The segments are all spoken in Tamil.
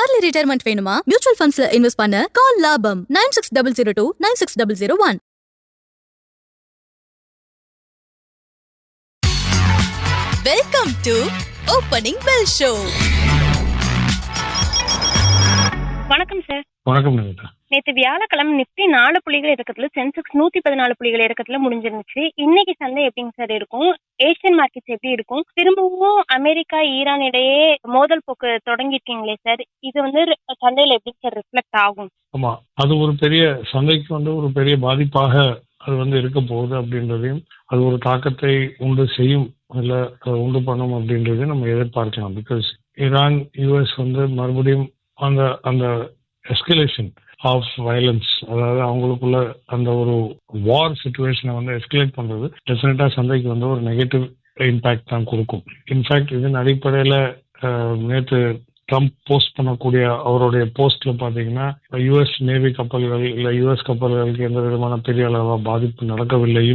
ஏர்லி ரிட்டையர்மெண்ட் வேணுமா? மியூச்சுவல் ஃபண்ட்ஸ்ல இன்வெஸ்ட் பண்ண கால் லாபம் 9600296001. Welcome to opening bell show. வணக்கம் சார். வணக்கம் நிகிதா. நேற்று வியாழக்கிழமை நிஃப்டி 4 புள்ளிகள் இறக்கத்துல, சென்செக்ஸ் 114 புள்ளிகள் இறக்கத்துல முடிஞ்சிருந்துச்சு. இன்னைக்கு சந்தை எப்படிங்க சார் இருக்கும்? ஏசியன் மார்க்கெட்ஸ் எப்படி இருக்கும்? திரும்பவும் அமெரிக்கா ஈரான் இடையே மோதல் போக்கு தொடங்கிருக்கீங்களே சார், இது சந்தையில எப்படி சார் ரிஃப்ளெக்ட் ஆகும்? ஆமா, அது ஒரு பெரிய சந்தைக்கு ஒரு பெரிய பாதிப்பாக அது இருக்க போகுது அப்படின்றதையும், அது ஒரு தாக்கத்தை உண்டு செய்யும் இல்ல உண்டு பண்ணும் அப்படின்றதையும் நம்ம எதிர்பார்க்கலாம். பிகாஸ் ஈரான் யூஎஸ் மறுபடியும் அந்த அந்த எஸ்கலேஷன் ஆஃப் வயலன்ஸ், அதாவது அவங்களுக்குள்ள அந்த ஒரு வார் சிச்சுவேஷனை எஸ்கலேட் பண்றது டெஃபினட்டா சந்தைக்கு ஒரு நெகட்டிவ் இம்பாக்ட் தான் கொடுக்கும். இன்ஃபேக்ட் இதன் அடிப்படையில நேற்று ட்ரம்ப் போஸ்ட் பண்ணக்கூடிய அவருடைய போஸ்ட்ல பாத்தீங்கன்னா, யுஎஸ் நேவி கப்பல்கள் இல்ல யுஎஸ் கப்பல்களுக்கு எந்த விதமான பெரிய அளவா பாதிப்பு நடக்கவில்லை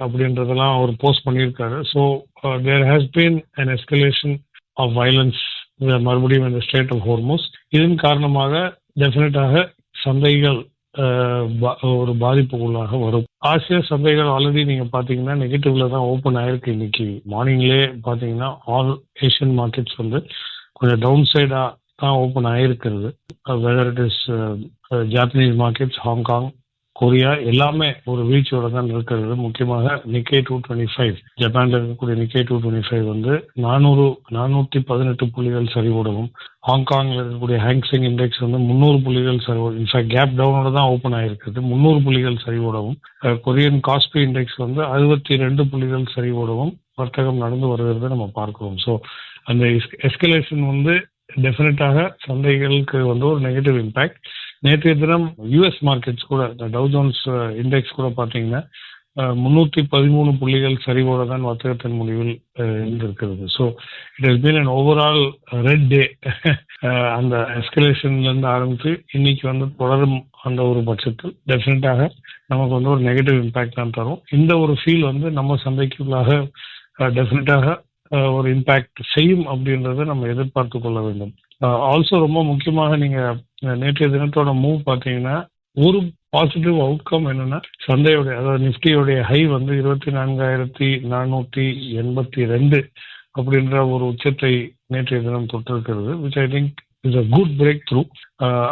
அப்படின்றதெல்லாம் அவர் போஸ்ட் பண்ணியிருக்காரு. So there has been an escalation of violence மறுபடியும் இந்த ஸ்டேட் ஆஃப் ஹோர்முஸ். இதன் காரணமாக டெஃபினட்டாக சந்தைகள் ஒரு பாதிப்புக்குள்ளாக வரும். ஆசிய சந்தைகள் ஆல்ரெடி நீங்க பாத்தீங்கன்னா நெகட்டிவ்ல தான் ஓப்பன் ஆயிருக்கு. இன்னைக்கு மார்னிங்லேயே பாத்தீங்கன்னா ஆல் ஏஷியன் மார்க்கெட்ஸ் கொஞ்சம் டவுன் சைடா தான் ஓப்பன் ஆயிருக்கிறது. Whether it is Japanese markets, Hong Kong, Korea எல்லாமே ஒரு வீழ்ச்சியோட தான் இருக்கிறது. முக்கியமாக நிக்கே 225, ஜப்பான்ல இருக்கக்கூடிய நிக்கே 225 418 புள்ளிகள் சரிவோடவும், ஹாங்காங்ல இருக்கக்கூடிய ஹாங்செங் இண்டெக்ஸ் 300 புள்ளிகள் சரிவோடும், இன்ஃபேக்ட் கேப் டவுனோட தான் ஓப்பன் ஆயிருக்குது, 300 புள்ளிகள் சரிவோடவும், கொரியன் காஸ்பி இண்டெக்ஸ் 62 புள்ளிகள் சரிவோடவும் வர்த்தகம் நடந்து வருகிறது நம்ம பார்க்கிறோம். ஸோ அந்த எஸ்கலேஷன் டெஃபினட்டாக சந்தைகளுக்கு ஒரு நெகட்டிவ் இம்பாக்ட். நேற்றைய தினம் யூஎஸ் மார்க்கெட்ஸ் கூட, டவ் ஜோன்ஸ் இண்டெக்ஸ் கூட பார்த்தீங்கன்னா 313 புள்ளிகள் சரிவோட தான் வர்த்தகத்தின் முடிவில் இருந்திருக்கிறது. So it has been an overall red day. அந்த எஸ்கலேஷன்ல இருந்து ஆரம்பித்து இன்னைக்கு தொடரும் அந்த ஒரு பட்சத்தில் டெஃபினட்டாக நமக்கு ஒரு நெகட்டிவ் இம்பாக்ட் தான் தரும். இந்த ஒரு ஃபீல் நம்ம சந்தைக்குள்ளாக டெஃபினட்டாக ஒரு இம்பாக்ட் செய்யும் அப்படின்றத நம்ம எதிர்பார்த்து கொள்ள வேண்டும். ஆல்சோ ரொம்ப முக்கியமாக நீங்க நேற்றைய தினத்தோட மூவ் பார்த்தீங்கன்னா, ஒரு பாசிட்டிவ் அவுட்கம் என்னன்னா, சந்தையோட அதாவது நிஃப்டியோடைய ஹை 24,482 அப்படின்ற ஒரு உச்சத்தை நேற்றைய தினம் தொட்டிருக்கிறது, which I think is a good breakthrough.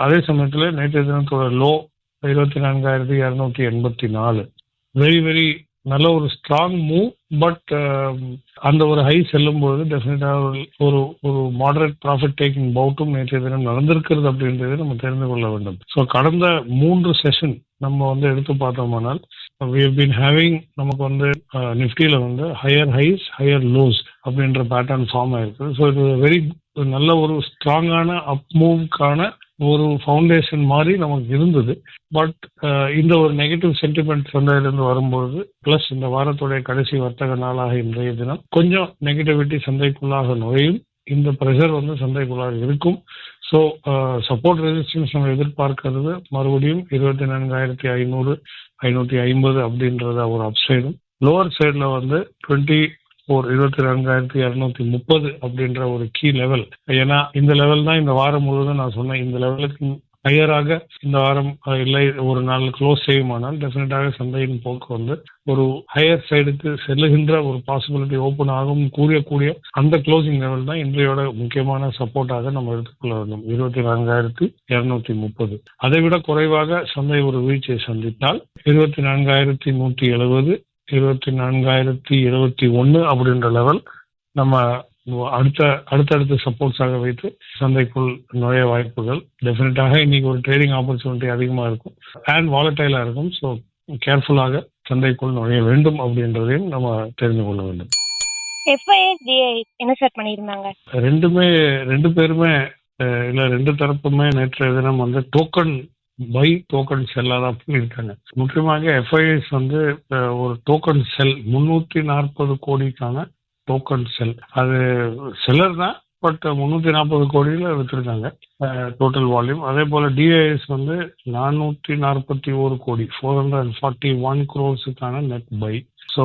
அதே சமயத்தில் நேற்றைய தினத்தோட லோ 24,284, வெரி வெரி நல்ல ஒரு ஸ்ட்ராங் மூவ். பட் அந்த ஒரு ஹை செல்லும்போது டெஃபினட்டாக ஒரு மாடரேட் ப்ராஃபிட் டேக்கிங் பவுட்டும் நேற்றைய தினம் நடந்திருக்கிறது அப்படின்றத நம்ம தெரிந்து கொள்ள வேண்டும். ஸோ கடந்த 3 செஷன் நம்ம எடுத்து பார்த்தோம்னால், we have been having நமக்கு நிஃப்டியில ஹையர் ஹைஸ் ஹையர் லோஸ் அப்படின்ற பேட்டர்ன் ஃபார்ம் ஆயிருக்கு. ஸோ இது வெரி நல்ல ஒரு ஸ்ட்ராங்கான அப் மூவ்க்கான ஒரு ஃபவுண்டேஷன் மாதிரி நமக்கு இருந்தது. பட் இந்த ஒரு நெகட்டிவ் சென்டிமெண்ட் சந்தையிலிருந்து வரும்போது, பிளஸ் இந்த வாரத்துடைய கடைசி வர்த்தக நாளாக இன்றைய தினம் கொஞ்சம் நெகட்டிவிட்டி சந்தைக்குள்ளாக நுழையும். இந்த ப்ரெஷர் சந்தைக்குள்ளாக இருக்கும். ஸோ சப்போர்ட் ரெசிஸ்டன்ஸ் நம்ம எதிர்பார்க்கிறது மறுபடியும் 24,500 550 அப்படின்றத ஒரு அப்சைடும், லோவர் சைடில் 24,230 அப்படின்ற ஒரு கீ லெவல். ஏன்னா இந்த லெவல் தான் இந்த வாரம் முழுவதும் நான் சொன்னேன், இந்த லெவலுக்கு ஹையராக இந்த வாரம் இல்லை ஒரு நாள் க்ளோஸ் செய்யுமானால் டெஃபினட்டாக சந்தையின் போக்கு ஒரு ஹையர் சைடுக்கு செல்லுகின்ற ஒரு பாசிபிலிட்டி ஓப்பன் ஆகும் கூறக்கூடிய அந்த க்ளோசிங் லெவல் தான் இன்றையோட முக்கியமான சப்போர்ட்டாக நம்ம எடுத்துக்கொள்ள வேண்டும். 24,230. அதை விட குறைவாக சந்தை ஒரு வீழ்ச்சியை சந்தித்தால் 24,170 24,071 அப்படின்ற லெவல் நம்ம அடுத்தடுத்த சப்போர்ட்ஸாக வைத்து சந்தைக்குள் நுழைய வாய்ப்புகள் டெஃபினட்டாக இன்னைக்கு ஒரு ட்ரேடிங் ஆப்பர்ச்சுனிட்டி அதிகமாக இருக்கும் அண்ட் வாலட்டைலா இருக்கும். ஸோ கேர்ஃபுல்லாக சந்தைக்குள் நுழைய வேண்டும் அப்படின்றதையும் நம்ம தெரிந்து கொள்ள வேண்டும். என்ன சார் பண்ணியிருந்தாங்க? ரெண்டு பேருமே இல்ல ரெண்டு தரப்புமே நேற்றைய தினம் டோக்கன் பை டோக்கன் செல்லாக தான் பண்ணியிருக்காங்க. முக்கியமாக எஃப்ஐஎஸ் ஒரு டோக்கன் செல் 340 கோடிக்கான டோக்கன் செல், அது செல்லர் தான், பட் 340 கோடியில் விற்றுருக்காங்க டோட்டல் வால்யூம். அதே போல் டிஐஎஸ் 441 கோடி 441 crores net buy. So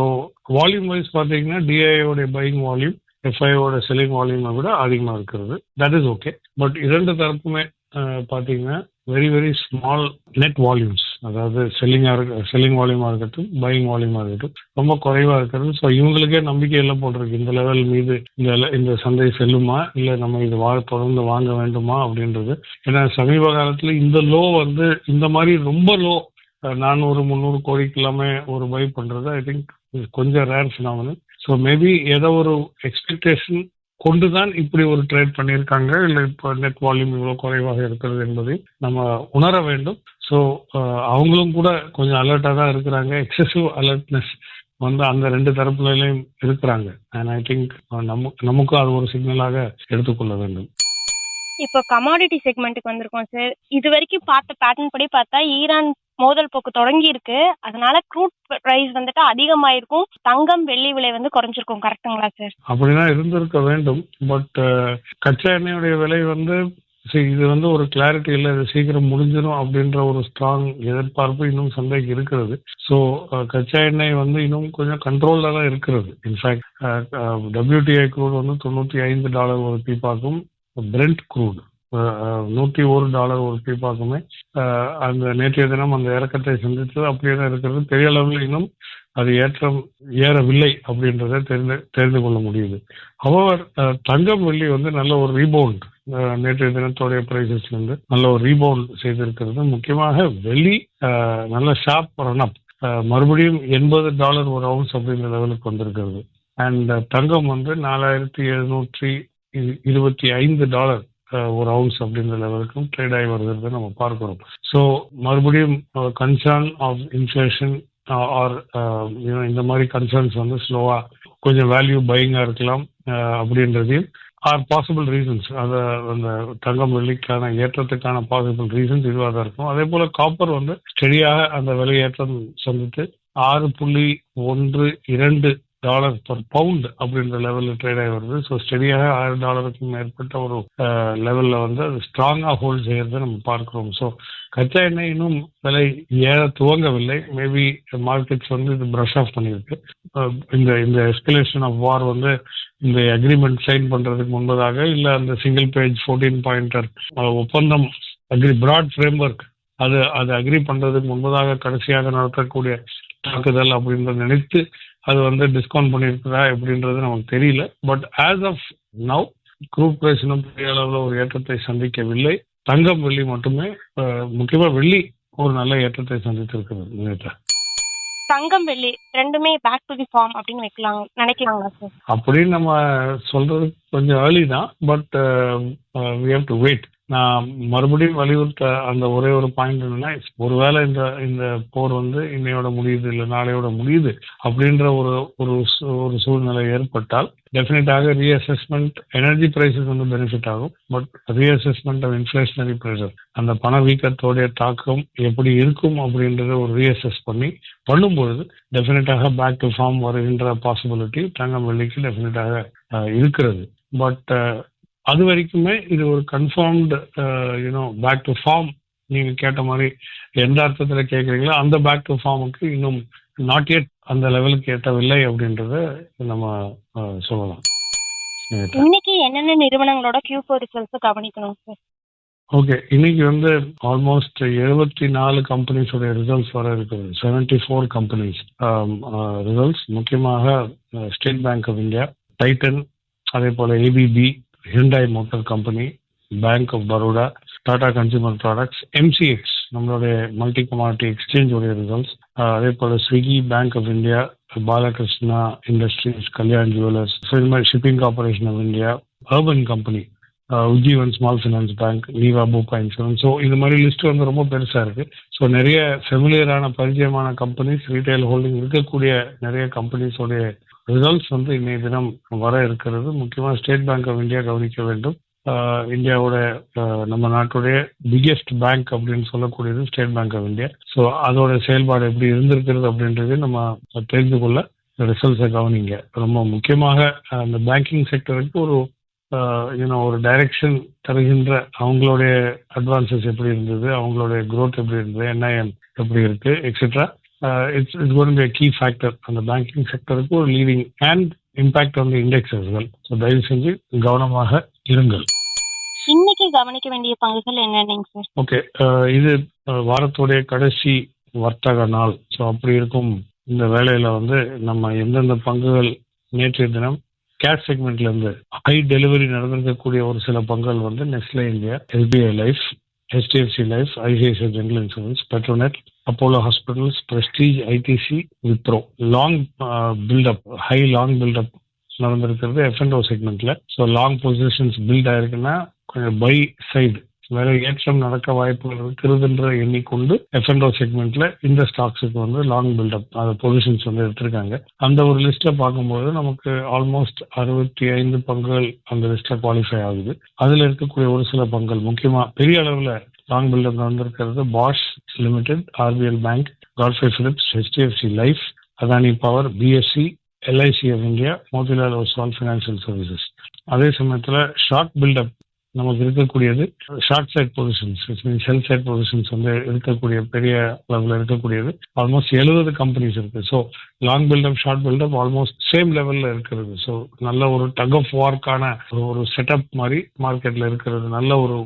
volume wise பார்த்தீங்கன்னா டிஐயோடைய பையிங் வால்யூம் எஃப்ஐஓட செல்லிங் வால்யூமை விட அதிகமாக இருக்கிறது. That is okay. பட் இரண்டு தரப்புமே பார்த்தீங்கன்னா very very small net volumes, அதாவது செல்லிங் வால்யூமாக இருக்கட்டும், பையிங் வால்யூமாக இருக்கட்டும் ரொம்ப குறைவாக இருக்கிறது. ஸோ இவங்களுக்கே நம்பிக்கை எல்லாம் போட்டிருக்கு இந்த லெவல் மீது இந்த சந்தை செல்லுமா, இல்லை நம்ம இது தொடர்ந்து வாங்க வேண்டுமா அப்படின்றது. ஏன்னா சமீப காலத்தில் இந்த லோ வந்து இந்த மாதிரி ரொம்ப லோ 400-300 கோடிக்கு எல்லாமே ஒரு பை பண்ணுறது ஐ திங்க் கொஞ்சம் ரேர் ஃபினாமினல். ஸோ மேபி ஏதோ ஒரு எக்ஸ்பெக்டேஷன் கொண்டுதான் இப்படி ஒரு ட்ரேட் பண்ணியிருக்காங்க, இல்லை இப்போ நெட் வால்யூம் இவ்வளோ குறைவாக இருக்கிறது என்பதை நம்ம உணர வேண்டும். ஸோ அவங்களும் கூட கொஞ்சம் அலர்ட்டாக தான் இருக்கிறாங்க. எக்ஸசிவ் அலர்ட்னஸ் வந்து அந்த ரெண்டு தரப்புலையும் இருக்கிறாங்க. அண்ட் ஐ திங்க் நமக்கும் அது ஒரு சிக்னலாக எடுத்துக்கொள்ள வேண்டும். இப்போ கமாடிட்டி செக்மெண்ட்டுக்கு வந்திருக்கோம் சார். இது வரைக்கும் பார்த்த பேட்டர்ன் படி பார்த்தா ஈரான் மோதல் போக்கு தொடங்கி இருக்கு. அதனால க்ரூட் பிரைஸ் வந்துட்டு அதிகமாயிருக்கும், தங்கம் வெள்ளி விலை வந்து குறைஞ்சிருக்கும். கரெக்டுங்களா சார்? அப்படிதான் இருந்திருக்க வேண்டும். பட் கச்சா எண்ணெயுடைய விலை வந்து இது வந்து ஒரு கிளாரிட்டி இல்லை, இது சீக்கிரம் முடிஞ்சிடும் அப்படின்ற ஒரு ஸ்ட்ராங் எதிர்பார்ப்பு இன்னும் சந்தைக்கு இருக்கிறது. ஸோ கச்சா எண்ணெய் வந்து இன்னும் கொஞ்சம் கண்ட்ரோல்ல தான் இருக்கிறது. இன்ஃபேக்ட் WTI க்ரூட் வந்து $95 ஒரு பீப்பாக்கும், பிரெண்ட் க்ரூட் $101 ஒரு பீப்பாக்குமே அந்த நேற்றைய தினம் அந்த இறக்கத்தை சந்தித்து அப்படியே தான் இருக்கிறது. பெரிய அளவில் இன்னும் அது ஏறவில்லை அப்படின்றத தெரிந்து கொள்ள முடியுது. ஹவவர் தங்கம் வெள்ளி வந்து நல்ல ஒரு ரீபவுண்ட், நேற்றைய தினத்தோடைய பிரைசஸ்ல இருந்து நல்ல ஒரு ரீபவுண்ட் செய்திருக்கிறது. முக்கியமாக வெள்ளி நல்ல ஷார்ப் ரன் அப், மறுபடியும் $80 ஒரு அவுன்ஸ் அப்படின்ற லெவலுக்கு வந்திருக்கிறது. அண்ட் தங்கம் வந்து $4725 ஒரு அவுன்ஸ் அப்படின்ற லெவலுக்கும் ட்ரேட் ஆகி வருகிறது நம்ம பார்க்கிறோம். ஸோ மறுபடியும் கன்சர்ன் ஆஃப் இன்ஃப்ளேஷன் ஆர் இந்த மாதிரி கன்சர்ன்ஸ் வந்து ஸ்லோவா கொஞ்சம் வேல்யூ பையிங்காக இருக்கலாம் அப்படின்றதையும் ஆர் பாசிபிள் ரீசன்ஸ், அதை அந்த தங்கம் வெள்ளிக்கான ஏற்றத்துக்கான பாசிபிள் ரீசன்ஸ் இதுவாக தான் இருக்கும். அதே போல காப்பர் வந்து ஸ்டெடியாக அந்த விலையேற்றம் சந்தித்து $6.12 பர் பவுண்ட் அப்படின்ற லெவலில் ட்ரேட் ஆகி வருது. ஸோ ஸ்டெடியாக $1000க்கும் மேற்பட்ட ஒரு லெவலில் வந்து அது ஸ்ட்ராங்காக ஹோல்ட் செய்யறதை நம்ம பார்க்கிறோம். ஸோ கச்சா எண்ணெய் இன்னும் விலை ஏற துவங்கவில்லை. மேபி மார்க்கெட்ஸ் வந்து இது ப்ரஷ் ஆஃப் பண்ணியிருக்கு. இந்த எஸ்கலேஷன் ஆஃப் வார் வந்து இந்த அக்ரிமெண்ட் சைன் பண்றதுக்கு முன்பதாக, இல்லை அந்த சிங்கிள் பேஜ் 14 பாயிண்டர் ஒப்பந்தம் பிராட் ஃப்ரேம் ஒர்க் அது அக்ரி பண்றதுக்கு முன்பதாக கடைசியாக நடத்தக்கூடிய தாக்குதல் அப்படின்றத நினைத்து அது வந்து டிஸ்கவுண்ட் பண்ணியிருக்கிறா எப்படின்றது நமக்கு தெரியல. But as of now crude price இன்னும் பெரிய அளவில் ஒரு ஏற்றத்தை சந்திக்கவில்லை. தங்கம் வெள்ளி மட்டுமே, முக்கியமாக வெள்ளி ஒரு நல்ல ஏற்றத்தை சந்தித்திருக்கிறது. தங்கம் வெள்ளி ரெண்டுமே பேக் டு தி ஃபார்ம் அப்படின்னு நினைக்கலாங்களா சார்? அப்படின்னு நம்ம சொல்றது கொஞ்சம் ஏர்லி தான். But we have to wait. நான் மறுபடியும் வலியுறுத்த அந்த ஒரே ஒரு பாயிண்ட் என்னன்னா, ஒருவேளை இந்த போர் வந்து இன்னையோட முடியுது, இல்லை நாளையோட முடியுது அப்படின்ற ஒரு சூழ்நிலை ஏற்பட்டால் டெஃபினட்டாக ரீஅசஸ்மெண்ட், எனர்ஜி பிரைசஸ் வந்து பெனிஃபிட் ஆகும். பட் ரீஅசஸ்மெண்ட் ஆஃப் இன்ஃப்ளேஷனரி ப்ரெஷர், அந்த பணவீக்கத்தோடைய தாக்கம் எப்படி இருக்கும் அப்படின்றத ஒரு ரீஅசஸ் பண்ணும்பொழுது டெஃபினட்டாக பேக் டு ஃபார்ம் வருகின்ற பாசிபிலிட்டி தங்கம் வெள்ளிக்கு டெஃபினட்டாக இருக்கிறது. பட் அது வரைக்குமே இது ஒரு கன்ஃபார்ம்டு பேக் டு ஃபார்ம். நீங்க கேட்ட மாதிரி எந்த அர்த்தத்துல கேட்குறீங்களோ அந்த பேக் டு ஃபார்முக்கு இன்னும் நாட் எட் அந்த லெவலுக்கு எட்டவில்லை அப்படின்றத நம்ம சொல்லலாம். இன்னைக்கு என்னென்ன நிறுவனங்களோட Q4 ரிசல்ட்ஸ் கவனிக்கணும் சார்? ஓகே, இன்னைக்கு வந்து ஆல்மோஸ்ட் 74 கம்பெனிஸோட ரிசல்ட்ஸ் வர இருக்குது. 74 கம்பெனிஸ் ரிசல்ட்ஸ். முக்கியமாக State Bank of India, Titan, அதே போல ABB, Hyundai motor company, Bank of Baroda, Tata Consumer Products, MCX நம்மளுடைய மல்டி கமாடிட்டி எக்ஸ்சேஞ்ச் உடைய ரிசல்ட்ஸ், அதே போல Swiggy, Bank of India, Balakrishna Industries, Kalyan Jewellers, Shipping Corporation of India, Urban Company, Ujjivan Small Finance Bank, Niva Bupa insurance. So இந்த மாதிரி லிஸ்ட் வந்து ரொம்ப பெருசாக இருக்கு. ஸோ நிறைய ஃபெமிலியரான பரிச்சயமான கம்பெனிஸ், ரீட்டைல் ஹோல்டிங் இருக்கக்கூடிய நிறைய கம்பெனிஸோடைய ரிசல்ட்ஸ் வந்து இன்னைய தினம் வர இருக்கிறது. முக்கியமாக ஸ்டேட் பேங்க் ஆஃப் இந்தியா கவனிக்க வேண்டும். இந்தியாவோட நம்ம நாட்டுடைய பிக்கெஸ்ட் பேங்க் அப்படின்னு சொல்லக்கூடியது State Bank of India. So அதோட செயல்பாடு எப்படி இருந்திருக்கிறது அப்படின்றது நம்ம தெரிந்து கொள்ள ரிசல்ட்ஸை கவனிங்க. ரொம்ப முக்கியமாக அந்த பேங்கிங் செக்டருக்கு ஒரு டைரக்ஷன் தருகின்ற அவங்களுடைய அட்வான்சஸ் எப்படி இருந்தது, அவங்களுடைய growth எப்படி இருந்தது, NIM எப்படி இருக்கு, etcetera. It's going to be a key factor. அந்த பேங்கிங் செக்டருக்கு ஒரு leading and impact on the index as well. So தயவு செஞ்சு கவனமாக இருங்கள். இன்னைக்கு கவனிக்க வேண்டிய பங்குகள் என்னென்னங்க சார்? ஓகே, இது வாரத்துடைய கடைசி வர்த்தக நாள். ஸோ அப்படி இருக்கும் இந்த வேலையில வந்து நம்ம எந்தெந்த பங்குகள் நேற்றைய தினம் கேஷ் செக்மெண்ட்ல இருந்து ஹை டெலிவரி நடந்திருக்கக்கூடிய ஒரு சில பங்குகள் வந்து Nestle India, SBI Life, HDFC Life, ICICI General Insurance, Petronet, Apollo Hospitals, Prestige, ITC, Wipro long buildup, high long buildup நடந்திருக்கிறது F&O செக்மெண்ட்ல. ஸோ லாங் பொசிஷன்ஸ் பில்ட் ஆயிருக்குன்னா கொஞ்சம் பை சைடு வேற ஏற்றம் நடக்க வாய்ப்புகள் இருக்கிறதுன்ற எண்ணிக்கொண்டு F&O செக்மெண்ட்ல இந்த ஸ்டாக்ஸுக்கு வந்து லாங் பில்டப் அந்த பொசிஷன்ஸ் வந்து எடுத்திருக்காங்க. அந்த ஒரு லிஸ்ட்டை பார்க்கும்போது நமக்கு ஆல்மோஸ்ட் 65 பங்குகள் அந்த லிஸ்ட்ல குவாலிஃபை ஆகுது. அதுல இருக்கக்கூடிய ஒரு சில பங்குகள் முக்கியமா பெரிய அளவுல லாங் பில்டப் நடந்திருக்கிறது Bosch limited, RBL bank, Godfrey Phillips, HDFC life, Adani power, BSC, LIC of India, Motilal Oswal financial services. அதே சமயத்துல ஷார்ட் பில்டப் நமக்கு இருக்கக்கூடியது short side positions, sell side positions வந்து இருக்கக்கூடிய பெரிய லெவலில் இருக்கக்கூடியது ஆல்மோஸ்ட் 70 கம்பெனிஸ் இருக்கு. So long buildup short buildup almost same லெவலில் இருக்கிறது. ஸோ நல்ல ஒரு டக் ஆஃப் வார்க்கான ஒரு செட்டப் மாதிரி மார்க்கெட்ல இருக்கிறது. நல்ல ஒரு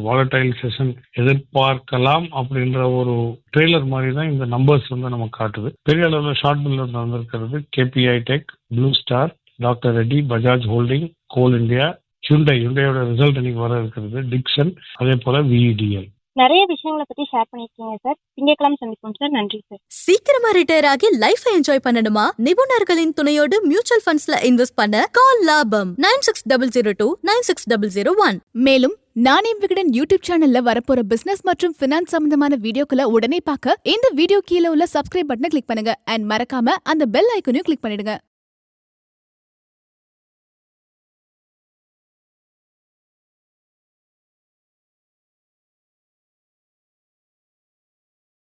வாலடைல் செஷன் எதிர்பார்க்கலாம் அப்படின்ற ஒரு ட்ரெய்லர் மாதிரி தான் இந்த நம்பர்ஸ் வந்து நமக்கு காட்டுது. பெரிய அளவில் ஷார்ட் பில்டப் வந்திருக்கிறது KPI tech, Blue Star, doctor Reddy, Bajaj holding, coal India, ஹியூண்டையோட ரிசல்ட் இன்னைக்கு வர இருக்கிறது, டிக்சன், அதே போல VEDL. நிறைய விஷயங்களை பத்தி ஷேர் பண்ணிருக்கீங்க சார். திங்கட்கிழமை சந்திப்போம் சார். நன்றி சார். சீக்கிரமா ரிட்டையர் ஆகி லைஃபை என்ஜாய் பண்ணணுமா? நிபுணர்களின் துணையோடு மியூச்சுவல் ஃபண்ட்ஸ்ல இன்வெஸ்ட் பண்ண கால் லாபம் 9600296001. மேலும் நானே விகடன் யூடியூப் சேனல்ல வரப்போற பிசினஸ் மற்றும் பினான்ஸ் சம்பந்தமான வீடியோக்களை உடனே பார்க்க இந்த வீடியோ கீழே உள்ள சப்ஸ்கிரைப் பட்டனை கிளிக் பண்ணுங்க அண்ட் மறக்காம அந்த பெல் ஐக்கனையும் கிளிக் பண்ணிடுங்க.